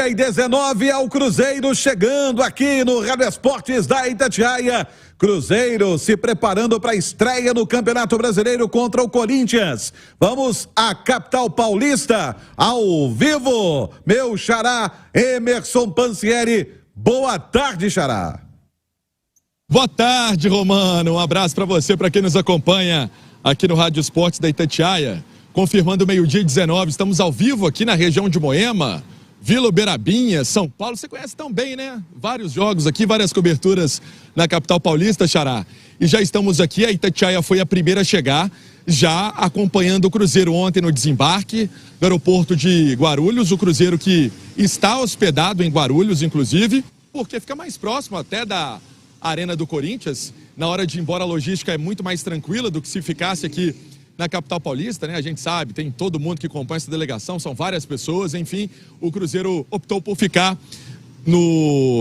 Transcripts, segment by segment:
E 19 ao Cruzeiro chegando aqui no Rádio Esportes da Itatiaia. Cruzeiro se preparando para a estreia no Campeonato Brasileiro contra o Corinthians. Vamos à capital paulista, ao vivo. Meu xará, Emerson Pansieri. Boa tarde, xará. Boa tarde, Romano. Um abraço para você, para quem nos acompanha aqui no Rádio Esportes da Itatiaia. Confirmando o meio-dia 19, estamos ao vivo aqui na região de Moema, Vila Uberabinha, São Paulo. Você conhece tão bem, né? Vários jogos aqui, várias coberturas na capital paulista, xará. E já estamos aqui, a Itatiaia foi a primeira a chegar, já acompanhando o Cruzeiro ontem no desembarque do aeroporto de Guarulhos. O Cruzeiro que está hospedado em Guarulhos, inclusive, porque fica mais próximo até da Arena do Corinthians. Na hora de ir embora, a logística é muito mais tranquila do que se ficasse aqui na capital paulista, né? A gente sabe, tem todo mundo que compõe essa delegação, são várias pessoas, enfim, o Cruzeiro optou por ficar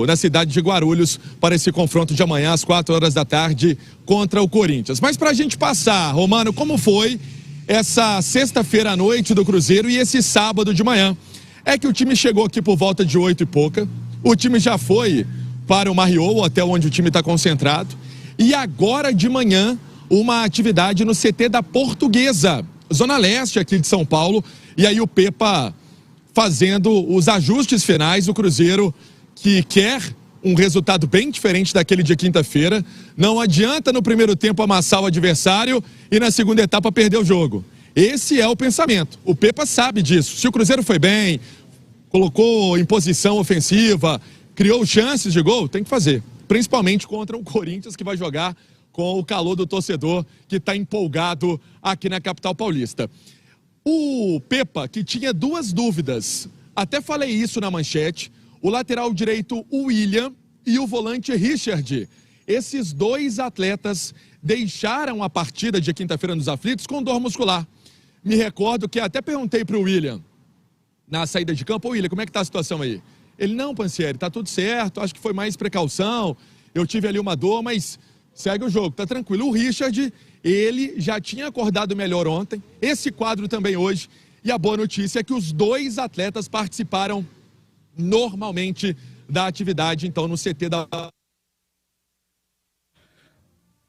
na cidade de Guarulhos para esse confronto de amanhã às 4 horas da tarde contra o Corinthians. Mas para a gente passar, Romano, como foi essa sexta-feira à noite do Cruzeiro e esse sábado de manhã? É que o time chegou aqui por volta de 8 e pouca, o time já foi para o Marriott, o hotel onde o time está concentrado, e agora de manhã uma atividade no CT da Portuguesa, Zona Leste aqui de São Paulo, e aí o Pepa fazendo os ajustes finais, o Cruzeiro que quer um resultado bem diferente daquele de quinta-feira, não adianta no primeiro tempo amassar o adversário e na segunda etapa perder o jogo. Esse é o pensamento, o Pepa sabe disso. Se o Cruzeiro foi bem, colocou em posição ofensiva, criou chances de gol, tem que fazer, principalmente contra o Corinthians que vai jogar com o calor do torcedor que está empolgado aqui na capital paulista. O Pepa, que tinha duas dúvidas, até falei isso na manchete, o lateral direito, o William, e o volante Richard. Esses dois atletas deixaram a partida de quinta-feira nos aflitos com dor muscular. Me recordo que até perguntei para o William, na saída de campo: William, como é que está a situação aí? Ele: não, Pansieri, está tudo certo, acho que foi mais precaução, eu tive ali uma dor, mas segue o jogo, tá tranquilo. O Richard, ele já tinha acordado melhor ontem, esse quadro também hoje, e a boa notícia é que os dois atletas participaram normalmente da atividade, então, no CT da...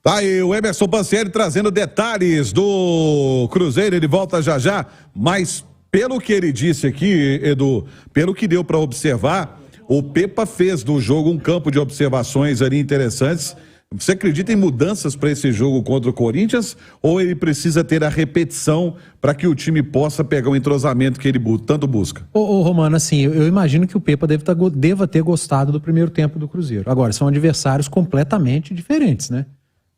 Tá aí o Emerson Pansieri trazendo detalhes do Cruzeiro, ele volta já já, mas pelo que ele disse aqui, Edu, pelo que deu para observar, o Pepa fez do jogo um campo de observações ali interessantes. Você acredita em mudanças para esse jogo contra o Corinthians ou ele precisa ter a repetição para que o time possa pegar o entrosamento que ele tanto busca? Romano, assim, eu imagino que o Pepa deva ter gostado do primeiro tempo do Cruzeiro. Agora, são adversários completamente diferentes, né?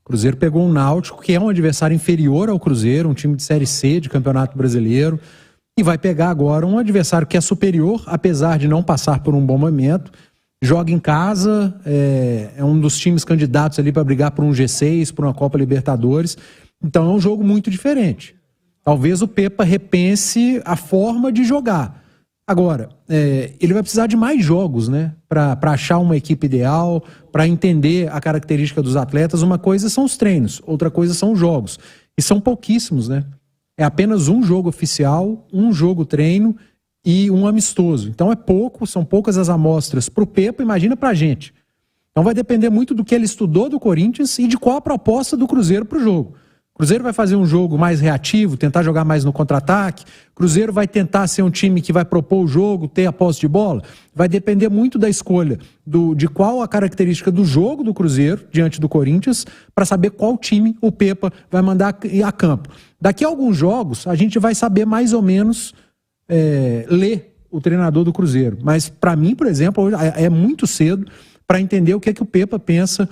O Cruzeiro pegou um Náutico, que é um adversário inferior ao Cruzeiro, um time de Série C de Campeonato Brasileiro, e vai pegar agora um adversário que é superior, apesar de não passar por um bom momento. Joga em casa, é um dos times candidatos ali para brigar por um G6, por uma Copa Libertadores. Então é um jogo muito diferente. Talvez o Pepa repense a forma de jogar. Agora, ele vai precisar de mais jogos, né? Para achar uma equipe ideal, para entender a característica dos atletas. Uma coisa são os treinos, outra coisa são os jogos. E são pouquíssimos, né? É apenas um jogo oficial, um jogo treino e um amistoso. Então é pouco, são poucas as amostras para o Pepa, imagina para a gente. Então vai depender muito do que ele estudou do Corinthians e de qual a proposta do Cruzeiro para o jogo. O Cruzeiro vai fazer um jogo mais reativo, tentar jogar mais no contra-ataque. O Cruzeiro vai tentar ser um time que vai propor o jogo, ter a posse de bola. Vai depender muito da escolha de qual a característica do jogo do Cruzeiro diante do Corinthians, para saber qual time o Pepa vai mandar a campo. Daqui a alguns jogos a gente vai saber mais ou menos ler o treinador do Cruzeiro. Mas para mim, por exemplo, é muito cedo para entender o que é que o Pepa pensa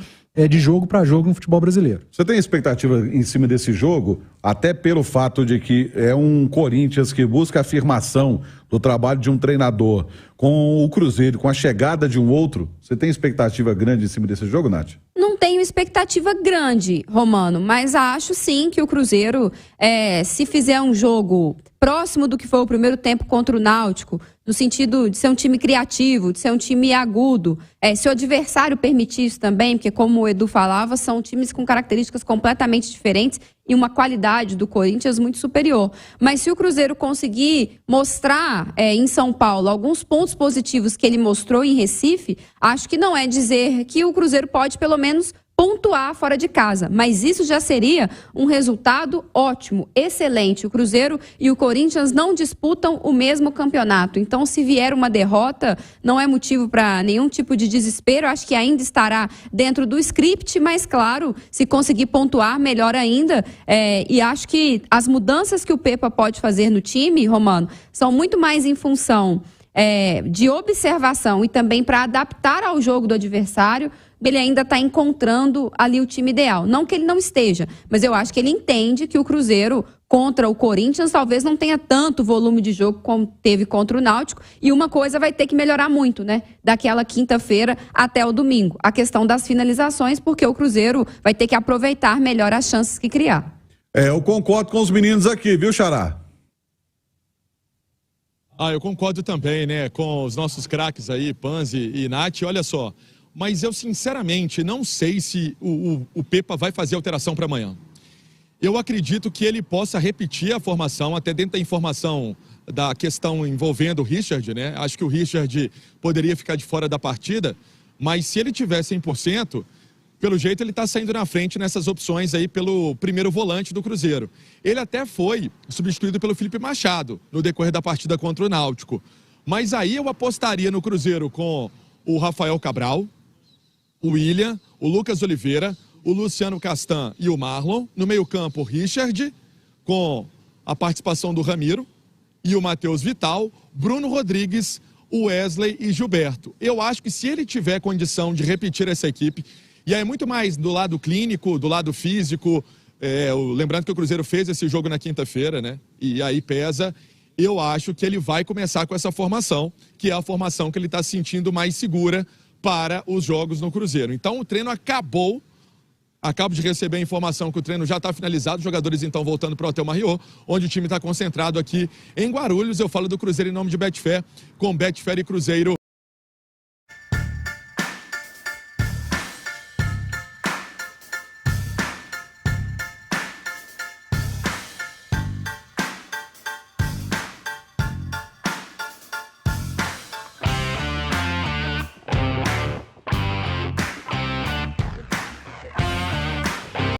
de jogo para jogo no futebol brasileiro. Você tem expectativa em cima desse jogo, até pelo fato de que é um Corinthians que busca a afirmação do trabalho de um treinador com o Cruzeiro, com a chegada de um outro? Você tem expectativa grande em cima desse jogo, Nath? Não tenho expectativa grande, Romano, mas acho sim que o Cruzeiro, se fizer um jogo próximo do que foi o primeiro tempo contra o Náutico, no sentido de ser um time criativo, de ser um time agudo. Se o adversário permitir isso também, porque como o Edu falava, são times com características completamente diferentes e uma qualidade do Corinthians muito superior. Mas se o Cruzeiro conseguir mostrar em São Paulo alguns pontos positivos que ele mostrou em Recife, acho que não é dizer que o Cruzeiro pode pelo menos pontuar fora de casa, mas isso já seria um resultado ótimo, excelente. O Cruzeiro e o Corinthians não disputam o mesmo campeonato, então se vier uma derrota, não é motivo para nenhum tipo de desespero, acho que ainda estará dentro do script, mas claro, se conseguir pontuar, melhor ainda, e acho que as mudanças que o Pepa pode fazer no time, Romano, são muito mais em função de observação e também para adaptar ao jogo do adversário. Ele ainda está encontrando ali o time ideal. Não que ele não esteja, mas eu acho que ele entende que o Cruzeiro contra o Corinthians talvez não tenha tanto volume de jogo como teve contra o Náutico, e uma coisa vai ter que melhorar muito, né? Daquela quinta-feira até o domingo. A questão das finalizações, porque o Cruzeiro vai ter que aproveitar melhor as chances que criar. Eu concordo com os meninos aqui, viu, Xará? Eu concordo também, né? Com os nossos craques aí, Panzi e Nath, olha só. Mas eu, sinceramente, não sei se o Pepa vai fazer alteração para amanhã. Eu acredito que ele possa repetir a formação, até dentro da informação da questão envolvendo o Richard, né? Acho que o Richard poderia ficar de fora da partida, mas se ele tiver 100%, pelo jeito ele está saindo na frente nessas opções aí pelo primeiro volante do Cruzeiro. Ele até foi substituído pelo Felipe Machado no decorrer da partida contra o Náutico. Mas aí eu apostaria no Cruzeiro com o Rafael Cabral, o William, o Lucas Oliveira, o Luciano Castan e o Marlon. No meio-campo, o Richard, com a participação do Ramiro e o Matheus Vital, Bruno Rodrigues, o Wesley e Gilberto. Eu acho que se ele tiver condição de repetir essa equipe, e aí muito mais do lado clínico, do lado físico, lembrando que o Cruzeiro fez esse jogo na quinta-feira, né? E aí pesa. Eu acho que ele vai começar com essa formação, que é a formação que ele está se sentindo mais segura para os jogos no Cruzeiro. Então o treino acabou. Acabo de receber a informação que o treino já está finalizado, os jogadores então voltando para o Hotel Marriott, onde o time está concentrado aqui em Guarulhos. Eu falo do Cruzeiro em nome de Betfair, com Betfair e Cruzeiro